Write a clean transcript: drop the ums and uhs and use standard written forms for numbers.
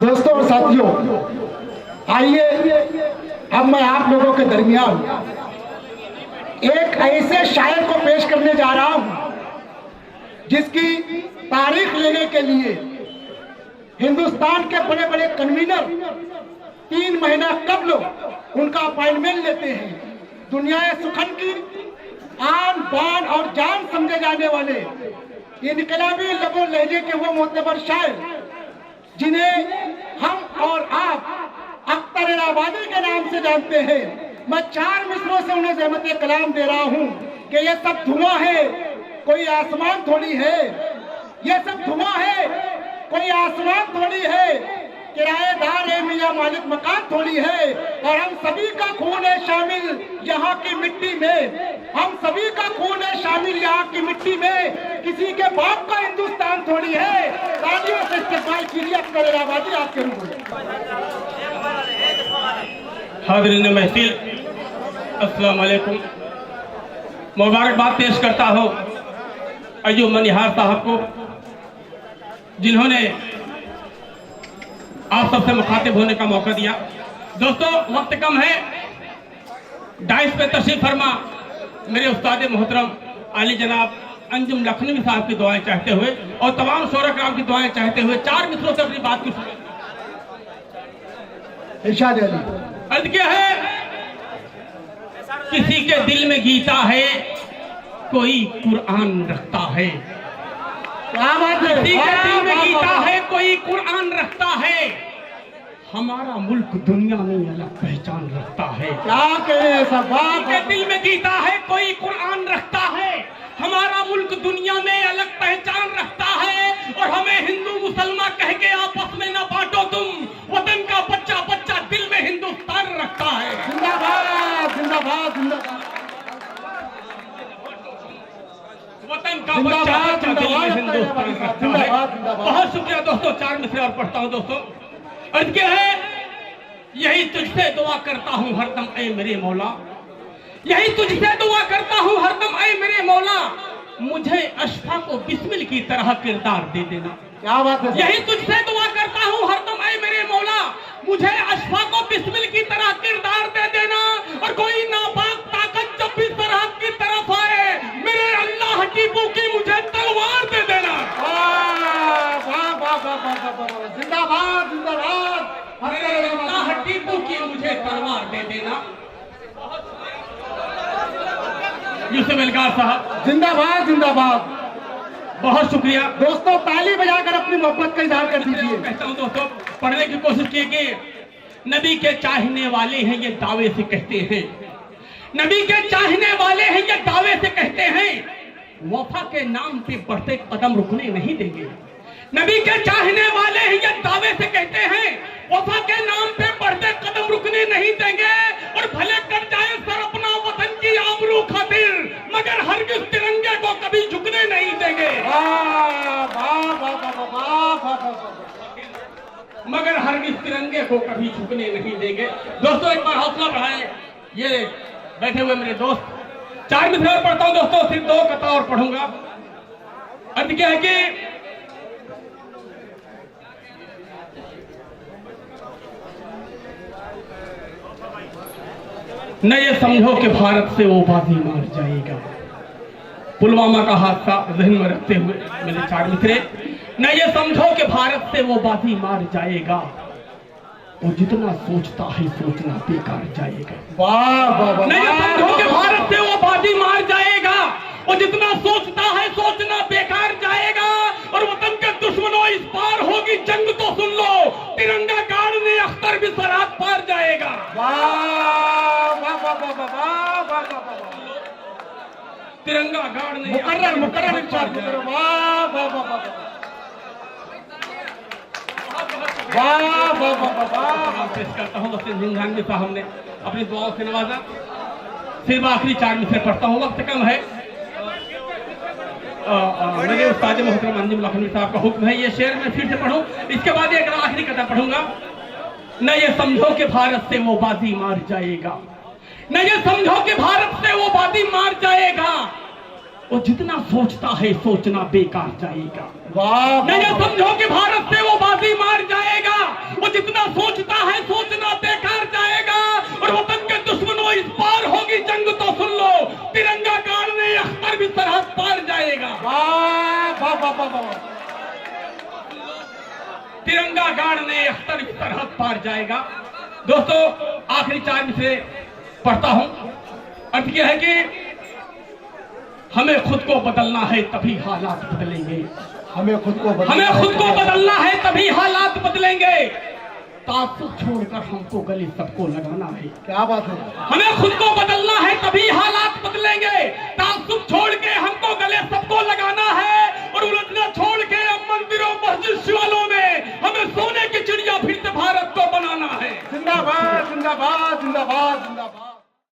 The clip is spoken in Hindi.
दोस्तों और साथियों, आइए अब मैं आप लोगों के दरमियान एक ऐसे शायर को पेश करने जा रहा हूं जिसकी तारीख लेने के लिए हिंदुस्तान के बड़े बड़े कन्वीनर 3 महीना कबल उनका अपॉइंटमेंट लेते हैं। दुनिया सुखन की आन बान और जान समझे जाने वाले इनकलाबी लबो लहजे के वो मोतबर शायर जिन्हें हम और आप अख्तर इलाहाबादी के नाम से जानते हैं, मैं 4 मिसरों से उन्हें ज़हमत कलाम दे रहा हूँ कि ये सब धुआं है, कोई आसमान थोड़ी है। ये सब धुआं है, कोई आसमान थोड़ी है। किराएदार है मियां मालिक मकान थोड़ी है। और हम सभी का खून है शामिल यहाँ की मिट्टी में। हम सभी का खून है शामिल यहाँ की मिट्टी में। किसी के बाप का हिंदुस्तान थोड़ी है। तालियों से इस्तेमाल कीजिए अख्तर इलाहाबादी आपके रूप में। हाज़रीन महफिल, अस्सलाम वालेकुम। मुबारकबाद पेश करता हूँ अय्यूब मनिहार साहब को, जिन्होंने आप सबसे मुखातिब होने का मौका दिया। दोस्तों, वक्त कम है, डाइस पे तशरीफ फरमा मेरे उस्ताद मोहतरम आली जनाब अंजुम लखनवी साहब की दुआएं चाहते हुए और तमाम शोरा कराम की दुआएं चाहते हुए 4 मिसरों से अपनी बात की इरशाद अली। अर्ज क्या है, किसी के दिल में गीता है, कोई कुरान रखता है। किसी के दिल में गीता है, कोई कुरान रखता है। हमारा मुल्क दुनिया में अलग पहचान रखता है। क्या कहे सब बात के दिल में गीता है, कोई कुरान रखता है। हमारा मुल्क दुनिया में अलग पहचान रखता है। और हमें हिंदू मुसलमान कह के आपस में न बांटो तुम। वतन का बच्चा बच्चा दिल में हिंदुस्तान रखता है। जिंदाबाद जिंदाबाद जिंदाबाद। वतन का बच्चा बच्चा दिल में हिंदुस्तान रखता है। बहुत शुक्रिया दोस्तों। 4 मिसरे और पढ़ता हूँ दोस्तों। अर्ज क्या है, यही तुझसे दुआ करता हूँ हरदम ऐ मेरे मौला। यही तुझसे दुआ करता हूँ हरदम ऐ मेरे मौला। मुझे अशफा को बिस्मिल की तरह किरदार दे देना। क्या बात है। यही तुझसे दुआ करता हूँ हरदम ऐ मेरे मौला। मुझे अशफा को बिस्मिल की तरह किरदार दे देना। और कोई नापाक ताकत जब भी सरहद की तरफ आए, मेरे अल्लाह टीपू की मुझे तलवार दे देना। जिंदाबाद जिंदाबाद। अल्लाह टीपू की मुझे तलवार दे देना। यूसुफ अलगार साहब जिंदाबाद जिंदाबाद। बहुत शुक्रिया दोस्तों, ताली बजाकर अपनी मोहब्बत का इजहार कर दीजिए। कहता हूँ दोस्तों, पढ़ने की कोशिश कीजिए। नबी के चाहने वाले हैं ये दावे से कहते हैं। नबी के चाहने वाले हैं ये दावे से कहते हैं। वफा के नाम पे बढ़ते कदम रुकने नहीं देंगे। नबी के चाहने वाले हैं ये दावे से कहते हैं। वफा के नाम पे बढ़ते कदम रुकने नहीं देंगे। और भले कट जाए सर अपना वतन की आबरू खातिर, मगर हरगिज तिरंगे को कभी झुकने नहीं देंगे। मगर हरगिज तिरंगे को कभी झुकने नहीं देंगे। दोस्तों, एक बार हौसला बढ़ाएं। ये बैठे हुए मेरे दोस्त, 4 मिसरे और पढ़ता हूं दोस्तों, सिर्फ 2 कथा और पढ़ूंगा। अर्थ क्या है कि न ये समझो कि भारत से वो बाजी मार जाएगा। पुलवामा का हादसा जहन में रखते हुए मैंने 4 मिसरे। न ये समझो कि भारत से वो बाजी मार जाएगा। वो जितना सोचता है सोचना बेकार जाएगा। वाह। न ये समझो कि भारत से वो बाजी मार जाएगा। वो जितना सोचता है सोचना बेकार जाएगा। और वतन के दुश्मनों, इस पार होगी जंग तो सुन लो। तिरंगा गाड़ने अख्तर भी सरहद पार जाएगा। तिरंगा गाड़ने मुकर्रर मुकर्रर। पेश करता हूँ जिंदान साहब ने अपनी दुआओं से नवाजा। सिर्फ आखिरी 4 मिसरे पढ़ता हूँ, वक्त कम है। मेरे उस्ताद मोहतरम अंजुम लखनवी साहब का हुक्म है ये शेर मैं फिर से पढ़ूं। इसके बाद एक आखिरी कथा पढ़ूंगा। न ये समझो कि भारत से वो बाजी मार जाएगा। न ये समझो कि भारत से वो बाजी मार जाएगा। वो जितना सोचता है सोचना बेकार जाएगा। वाह मैं ये समझो कि भारत से वो बाजी मार जाएगा। वो जितना सोचता है सोचना बेकार जाएगा। और वतन के दुश्मनों, इस पार होगी जंग तो सुन लो, तिरंगा गाड़ने अख्तर भी सरहद पार जाएगा। वाह वाह वाह वाह वाह। तिरंगा गाड़ने अख्तर भी सरहद पार जाएगा। दोस्तों, आखिरी 4 से पढ़ता हूं। अर्थ यह है कि हमें खुद को बदलना है तभी हालात बदलेंगे। हमें खुद को बदलना है तभी हालात बदलेंगे। तासुब छोड़कर हमको गले सबको लगाना है। क्या बात है। हमें खुद को बदलना है तभी हालात बदलेंगे। तासुब छोड़ के हमको गले सबको लगाना है। और उलझना छोड़ के मंदिरों मस्जिद शिवालों में हमें सोने की चिड़िया फिर से भारत को बनाना है। जिंदाबाद जिंदाबाद जिंदाबाद जिंदाबाद।